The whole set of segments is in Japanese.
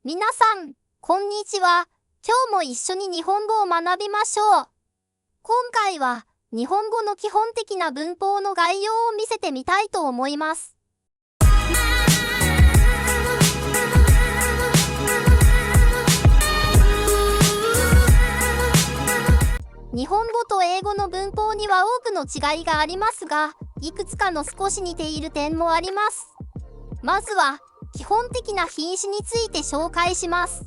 皆さん、こんにちは。今日も一緒に日本語を学びましょう。今回は、日本語の基本的な文法の概要を見せてみたいと思います。日本語と英語の文法には多くの違いがありますが、いくつかの少し似ている点もあります。まずは、基本的な品詞について紹介します。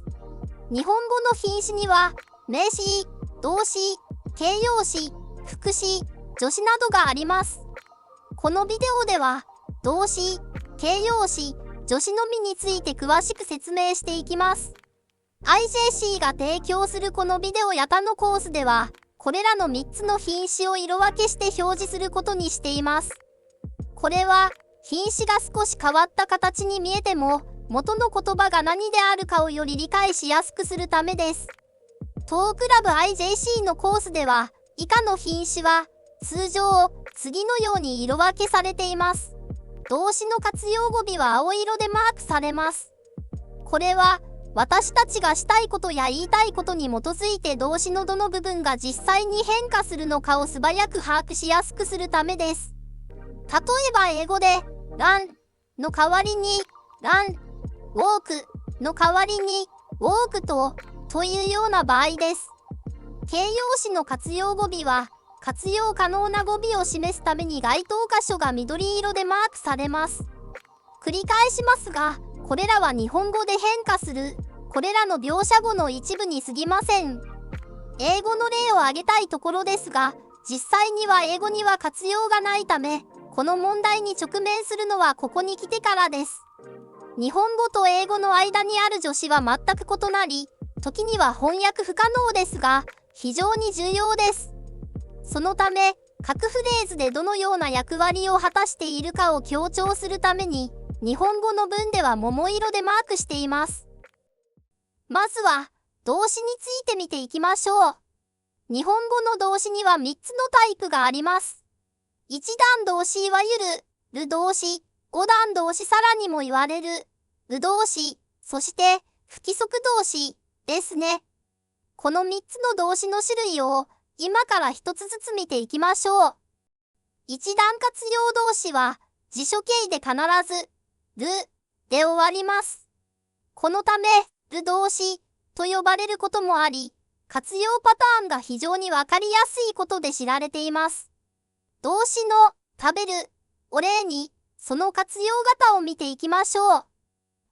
日本語の品詞には、名詞、動詞、形容詞、副詞、助詞などがあります。このビデオでは、動詞、形容詞、助詞のみについて詳しく説明していきます。IJC が提供するこのビデオや他のコースでは、これらの3つの品詞を色分けして表示することにしています。これは、品詞が少し変わった形に見えても、元の言葉が何であるかをより理解しやすくするためです。トークラブ IJC のコースでは、以下の品詞は、通常、次のように色分けされています。動詞の活用語尾は青色でマークされます。これは、私たちがしたいことや言いたいことに基づいて動詞のどの部分が実際に変化するのかを素早く把握しやすくするためです。例えば英語で、run の代わりに、run、walk の代わりに、walk というような場合です。形容詞の活用語尾は、活用可能な語尾を示すために該当箇所が緑色でマークされます。繰り返しますが、これらは日本語で変化する、これらの描写語の一部に過ぎません。英語の例を挙げたいところですが、実際には英語には活用がないため、この問題に直面するのはここに来てからです。日本語と英語の間にある助詞は全く異なり、時には翻訳不可能ですが、非常に重要です。そのため、各フレーズでどのような役割を果たしているかを強調するために、日本語の文では桃色でマークしています。まずは、動詞について見ていきましょう。日本語の動詞には3つのタイプがあります。一段動詞いわゆる動詞、五段動詞さらにも言われるる動詞、そして不規則動詞ですね。この3つの動詞の種類を今から1つずつ見ていきましょう。一段活用動詞は辞書形で必ずるで終わります。このためる動詞と呼ばれることもあり、活用パターンが非常にわかりやすいことで知られています。動詞の食べるを例に、その活用型を見ていきましょう。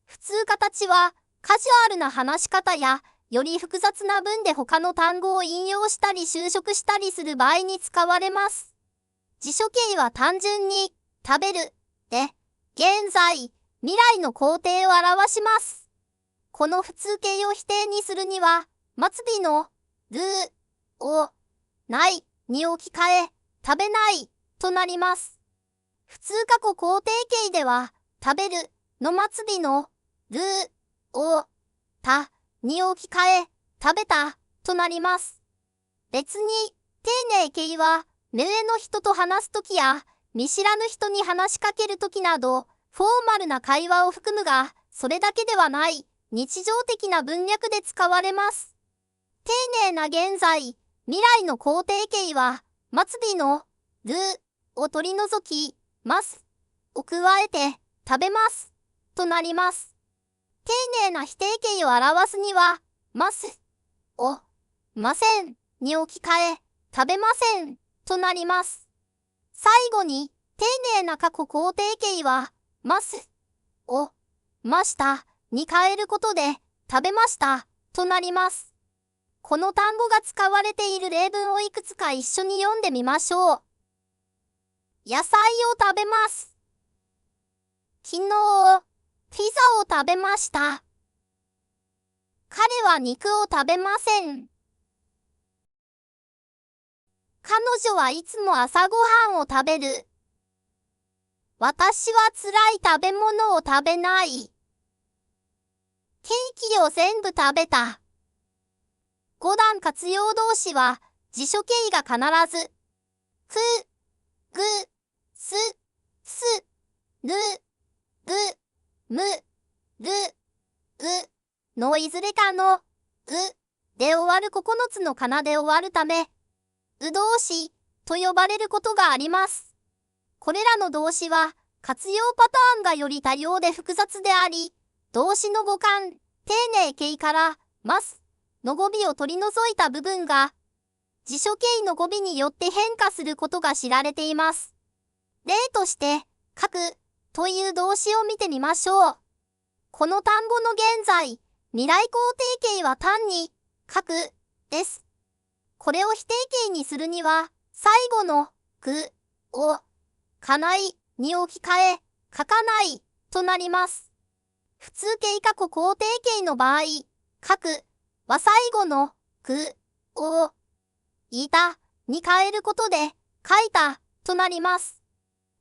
普通形は、カジュアルな話し方や、より複雑な文で他の単語を引用したり修飾したりする場合に使われます。辞書形は単純に、食べるで、現在、未来の工程を表します。この普通形を否定にするには、末尾の、るを、ないに置き換え、食べないとなります。普通過去肯定形では、食べるの末尾のるをたに置き換え、食べたとなります。別に、丁寧形は、目上の人と話すときや、見知らぬ人に話しかけるときなど、フォーマルな会話を含むが、それだけではない、日常的な文脈で使われます。丁寧な現在、未来の肯定形は、末尾のるを取り除きますを加えて食べますとなります。丁寧な否定形を表すにはますをませんに置き換え食べませんとなります。最後に丁寧な過去肯定形はますをましたに変えることで食べましたとなります。この単語が使われている例文をいくつか一緒に読んでみましょう。野菜を食べます。昨日、ピザを食べました。彼は肉を食べません。彼女はいつも朝ごはんを食べる。私は辛い食べ物を食べない。ケーキを全部食べた。五段活用動詞は辞書形が必ずく、ぐ、す、す、る、ぐ、む、る、う、のいずれかの、う、で終わる9つの仮名で終わるため、う動詞と呼ばれることがあります。これらの動詞は、活用パターンがより多様で複雑であり、動詞の語感、丁寧形から、ますの語尾を取り除いた部分が、辞書形の語尾によって変化することが知られています。例として、書くという動詞を見てみましょう。この単語の現在、未来肯定形は単に、書くです。これを否定形にするには、最後の、くを、かないに置き換え、書かないとなります。普通形過去肯定形の場合、書くは最後のくをいたに変えることで書いたとなります。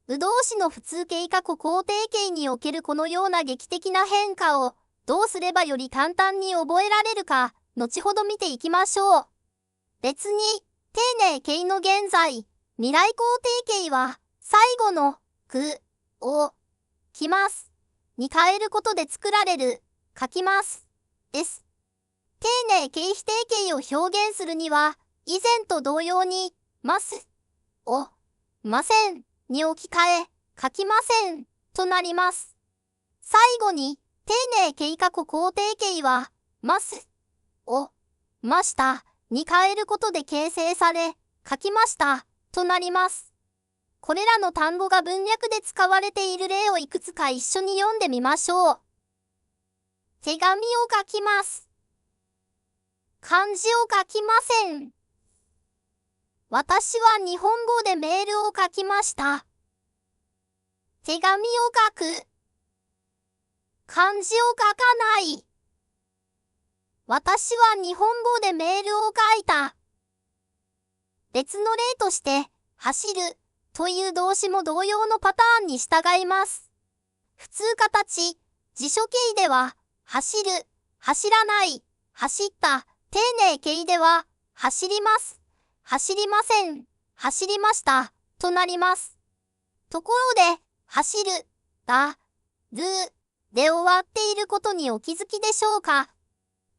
う動詞の普通形過去肯定形におけるこのような劇的な変化をどうすればより簡単に覚えられるか、後ほど見ていきましょう。別に、丁寧形の現在、未来肯定形は最後のくをきますに変えることで作られる書きますです。丁寧形否定形を表現するには、以前と同様に、ますをませんに置き換え、書きませんとなります。最後に、丁寧形過去肯定形は、ますをましたに変えることで形成され、書きましたとなります。これらの単語が文脈で使われている例をいくつか一緒に読んでみましょう。手紙を書きます。漢字を書きません。私は日本語でメールを書きました。手紙を書く。漢字を書かない。私は日本語でメールを書いた。別の例として、走るという動詞も同様のパターンに従います。普通形、辞書形では、走る、走らない、走った、丁寧形では、走ります、走りません、走りました、となります。ところで、走る、が、る、で終わっていることにお気づきでしょうか？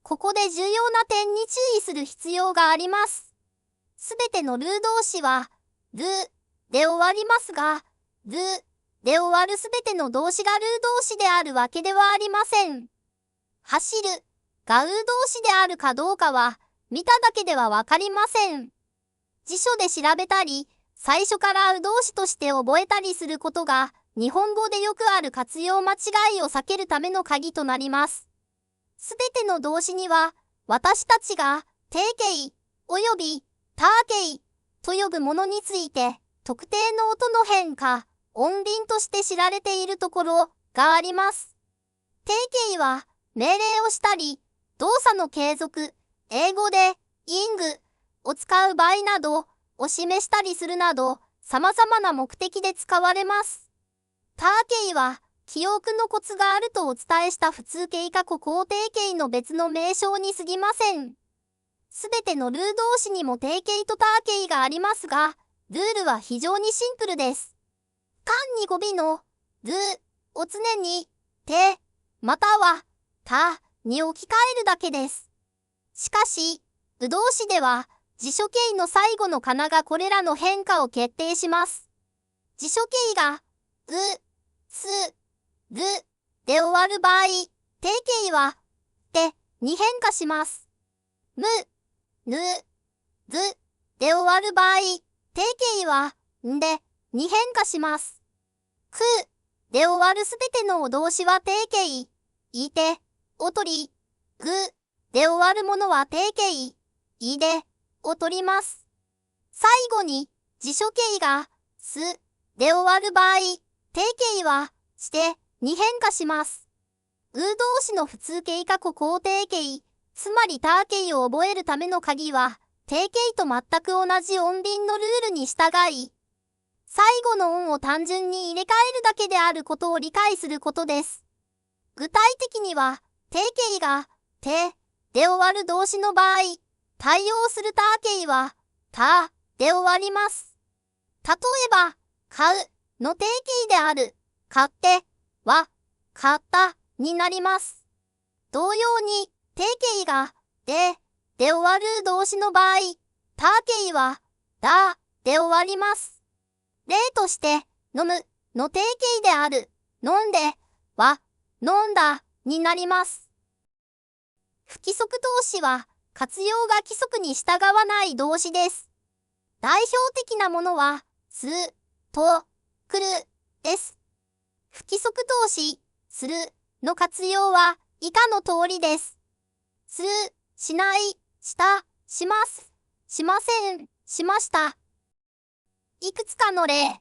ここで重要な点に注意する必要があります。すべてのる動詞は、る、で終わりますが、る、で終わるすべての動詞がる動詞であるわけではありません。走る、がう動詞であるかどうかは、見ただけではわかりません。辞書で調べたり、最初からう動詞として覚えたりすることが、日本語でよくある活用間違いを避けるための鍵となります。すべての動詞には、私たちが定型および他形と呼ぶものについて、特定の音の変化、音輪として知られているところがあります。定型は命令をしたり、動作の継続、英語でイングを使う場合などを示したりするなど、様々な目的で使われます。他形は、記憶のコツがあるとお伝えした普通形過去肯定形の別の名称に過ぎません。すべてのルー動詞にも定型と他形がありますが、ルールは非常にシンプルです。間に語尾のルを常にてまたはたに置き換えるだけです。しかし、う動詞では辞書形の最後の仮名がこれらの変化を決定します。辞書形がう、す、るで終わる場合、定型はてに変化します。む、ぬ、ずで終わる場合、定型はんでに変化します。くで終わるすべての動詞は定型、いて、を取り、ぐで終わるものは定型、いで、を取ります。最後に、辞書形がすで終わる場合、定型はしてに変化します。う動詞の普通形過去肯定形、つまり他形を覚えるための鍵は、定型と全く同じ音輪のルールに従い、最後の音を単純に入れ替えるだけであることを理解することです。具体的には、定型が、て、で終わる動詞の場合、対応する他形は、た、で終わります。例えば、買うの定型である、買って、は、買った、になります。同様に、定型が、で終わる動詞の場合、他形は、だ、で終わります。例として、飲む、の定型である、飲んで、は、飲んだ、になります。不規則動詞は、活用が規則に従わない動詞です。代表的なものは、する、と、来る、です。不規則動詞、する、の活用は、以下の通りです。する、しない、した、します、しません、しました。いくつかの例。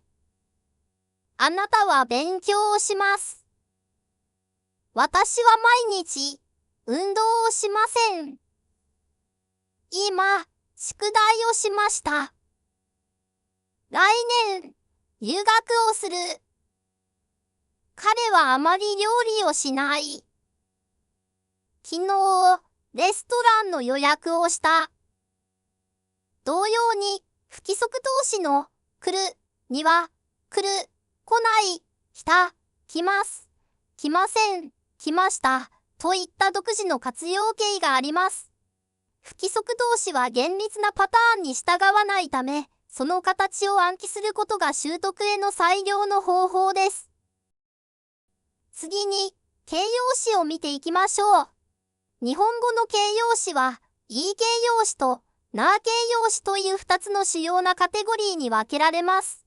あなたは勉強をします。私は毎日、運動をしません。今、宿題をしました。来年、留学をする。彼はあまり料理をしない。昨日、レストランの予約をした。同様に、不規則動詞の来るには、来る、来ない、来た、来ます、来ません、来ました、といった独自の活用形があります。不規則動詞は厳密なパターンに従わないため、その形を暗記することが習得への最良の方法です。次に、形容詞を見ていきましょう。日本語の形容詞は、いい形容詞とな形容詞という2つの主要なカテゴリーに分けられます。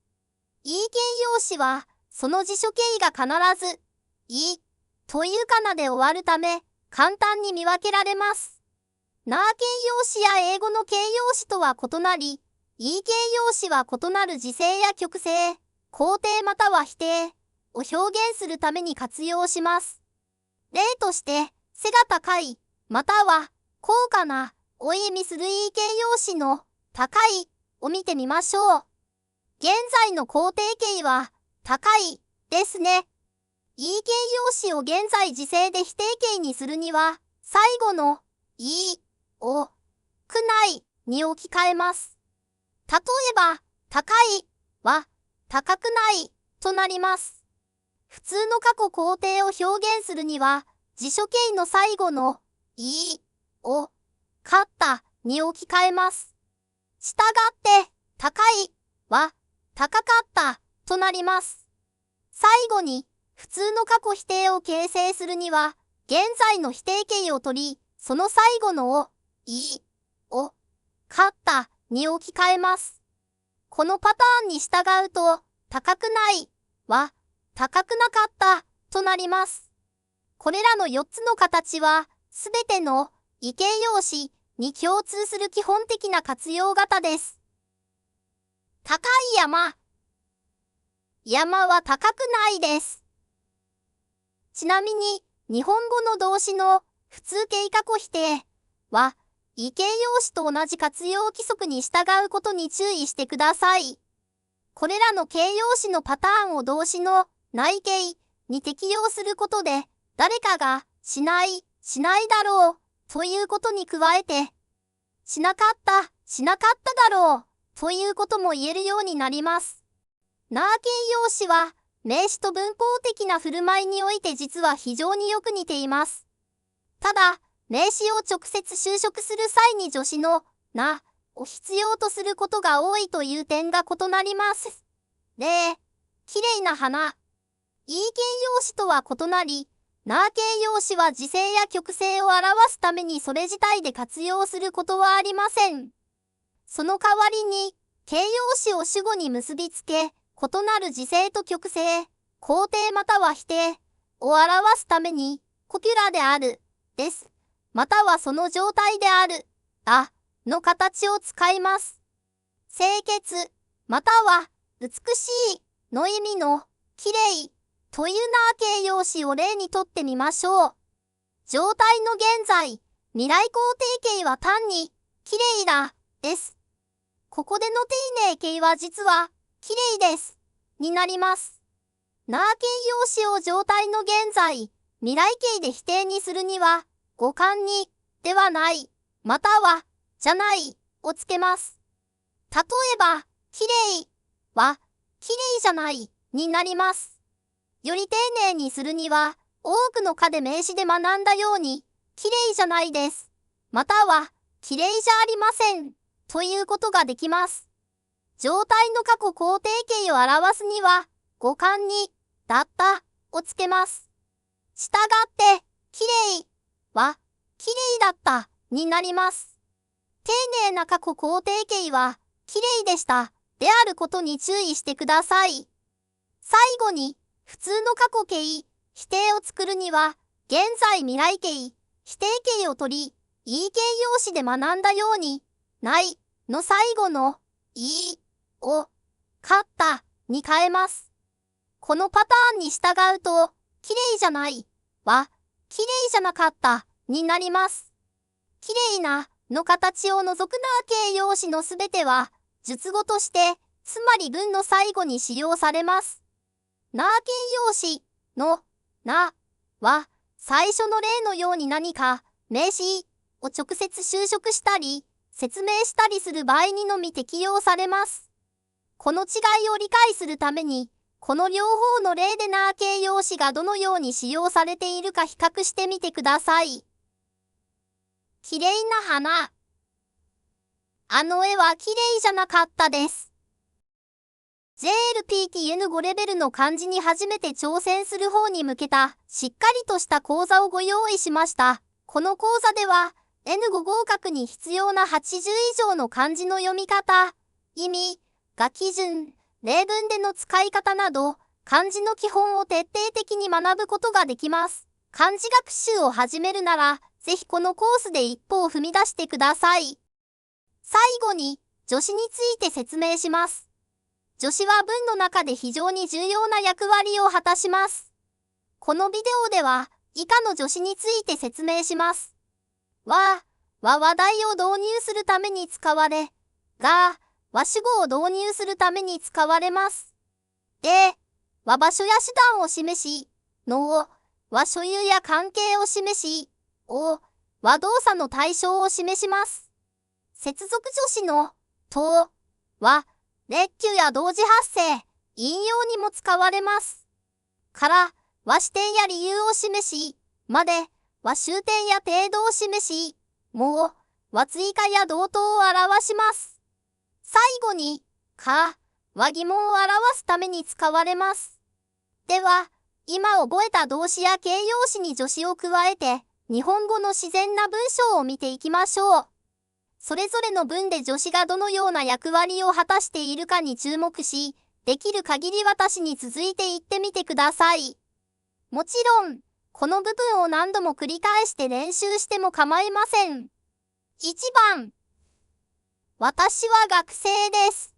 いい形容詞は、その辞書形が必ず、いいというかなで終わるため、簡単に見分けられます。な形容詞や英語の形容詞とは異なり、いい形容詞は異なる時制や局制、肯定または否定を表現するために活用します。例として、背が高い、または高価なを意味するいい形容詞の高いを見てみましょう。現在の肯定形は高いですね。いい形容詞を現在時制で否定形にするには、最後のいいをくないに置き換えます。例えば、高いは高くないとなります。普通の過去肯定を表現するには、辞書形の最後のいいを勝ったに置き換えます。したがって、高いは高かったとなります。最後に、普通の過去否定を形成するには、現在の否定形を取り、その最後のを、いいを勝ったに置き換えます。このパターンに従うと、高くないは高くなかったとなります。これらの4つの形は、すべての異形容詞に共通する基本的な活用型です。高い山。山は高くないです。ちなみに、日本語の動詞の普通形過去否定は、異形容詞と同じ活用規則に従うことに注意してください。これらの形容詞のパターンを動詞の内形に適用することで、誰かがしない、しないだろうということに加えて、しなかった、しなかっただろうということも言えるようになります。な形容詞は、名詞と文法的な振る舞いにおいて実は非常によく似ています。ただ、名詞を直接修飾する際に助詞のなを必要とすることが多いという点が異なります。例、綺麗な花。いい形容詞とは異なり、な形容詞は時制や局制を表すためにそれ自体で活用することはありません。その代わりに、形容詞を主語に結びつけ、異なる時制と局制、肯定または否定を表すために、コピュラである、です。またはその状態である、の形を使います。清潔、または美しいの意味の綺麗というな形容詞を例にとってみましょう。状態の現在、未来肯定形は単に綺麗だ、です。ここでの丁寧形は実は、綺麗です。になります。な形容詞を状態の現在、未来形で否定にするには、語感に、ではない、または、じゃない、をつけます。例えば、綺麗は、綺麗じゃない、になります。より丁寧にするには、多くの課で名詞で学んだように、綺麗じゃないです。または、綺麗じゃありません。ということができます。状態の過去肯定形を表すには、語感に、だった、をつけます。したがって、綺麗は、綺麗だった、になります。丁寧な過去肯定形は、綺麗でした、であることに注意してください。最後に、普通の過去形、否定を作るには、現在未来形、否定形を取り、いい形容詞で学んだように、ない、の最後の、いい、を、勝った、に変えます。このパターンに従うと、綺麗じゃない、は、綺麗じゃなかった、になります。綺麗な、の形を除くな形容詞のすべては、述語として、つまり文の最後に使用されます。な形容詞のなは最初の例のように何か名詞を直接修飾したり説明したりする場合にのみ適用されます。この違いを理解するためにこの両方の例でな形容詞がどのように使用されているか比較してみてください。綺麗な花。あの絵は綺麗じゃなかったです。JLPTN5 レベルの漢字に初めて挑戦する方に向けたしっかりとした講座をご用意しました。この講座では N5 合格に必要な80以上の漢字の読み方、意味が基準、例文での使い方など漢字の基本を徹底的に学ぶことができます。漢字学習を始めるならぜひこのコースで一歩を踏み出してください。最後に助詞について説明します。助詞は文の中で非常に重要な役割を果たします。このビデオでは以下の助詞について説明します。は話題を導入するために使われ、は主語を導入するために使われます。は場所や手段を示し、は所有や関係を示し、は動作の対象を示します。接続助詞のは列挙や同時発生、引用にも使われます。は視点や理由を示し、までは終点や程度を示し、もは追加や同等を表します。最後に、は疑問を表すために使われます。では、今覚えた動詞や形容詞に助詞を加えて、日本語の自然な文章を見ていきましょう。それぞれの文で助詞がどのような役割を果たしているかに注目し、できる限り私に続いて言ってみてください。もちろん、この部分を何度も繰り返して練習しても構いません。1番。私は学生です。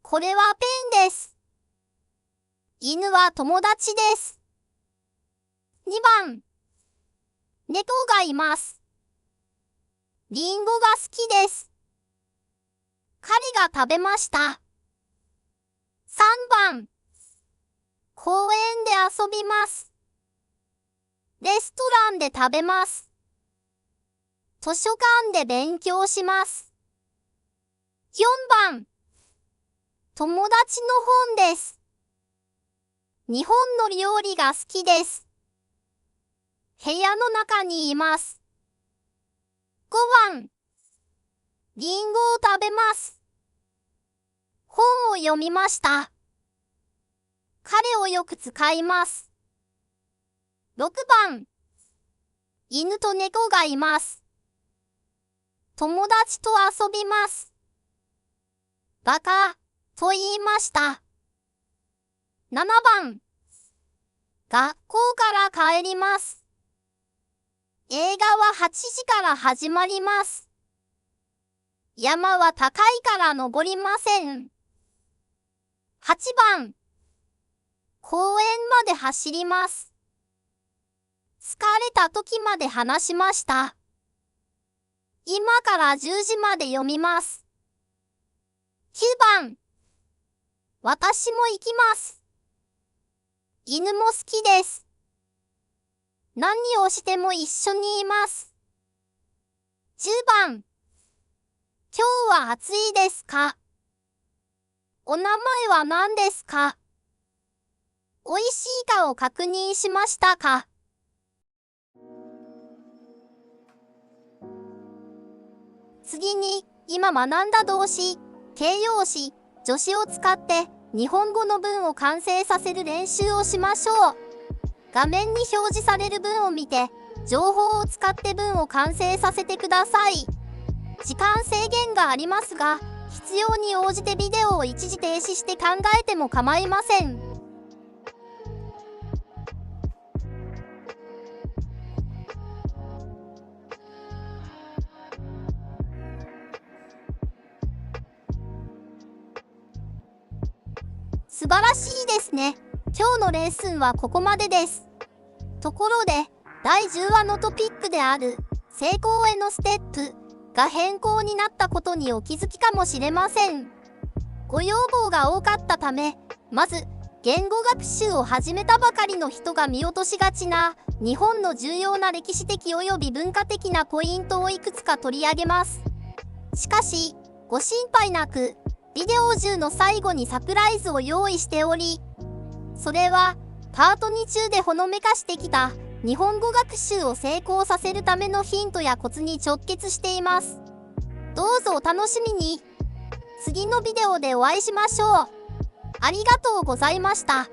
これはペンです。犬は友達です。2番。猫がいます。リンゴが好きです。彼が食べました。3番。公園で遊びます。レストランで食べます。図書館で勉強します。4番。友達の本です。日本の料理が好きです。部屋の中にいます。5番。リンゴを食べます。本を読みました。彼をよく使います。6番。犬と猫がいます。友達と遊びます。バカと言いました。7番。学校から帰ります。映画は8時から始まります。山は高いから登りません。8番。公園まで走ります。疲れた時まで話しました。今から10時まで読みます。9番。私も行きます。犬も好きです。何をしても一緒にいます。10番。今日は暑いですか？お名前は何ですか？おいしいかを確認しましたか？次に、今学んだ動詞、形容詞、助詞を使って日本語の文を完成させる練習をしましょう。画面に表示される文を見て、情報を使って文を完成させてください。時間制限がありますが、必要に応じてビデオを一時停止して考えても構いません。素晴らしいですね。今日のレッスンはここまでです。ところで、第10話のトピックである成功へのステップが変更になったことにお気づきかもしれません。ご要望が多かったため、まず言語学習を始めたばかりの人が見落としがちな日本の重要な歴史的及び文化的なポイントをいくつか取り上げます。しかし、ご心配なく、ビデオ10の最後にサプライズを用意しており、それはパート2中でほのめかしてきた日本語学習を成功させるためのヒントやコツに直結しています。どうぞお楽しみに。次のビデオでお会いしましょう。ありがとうございました。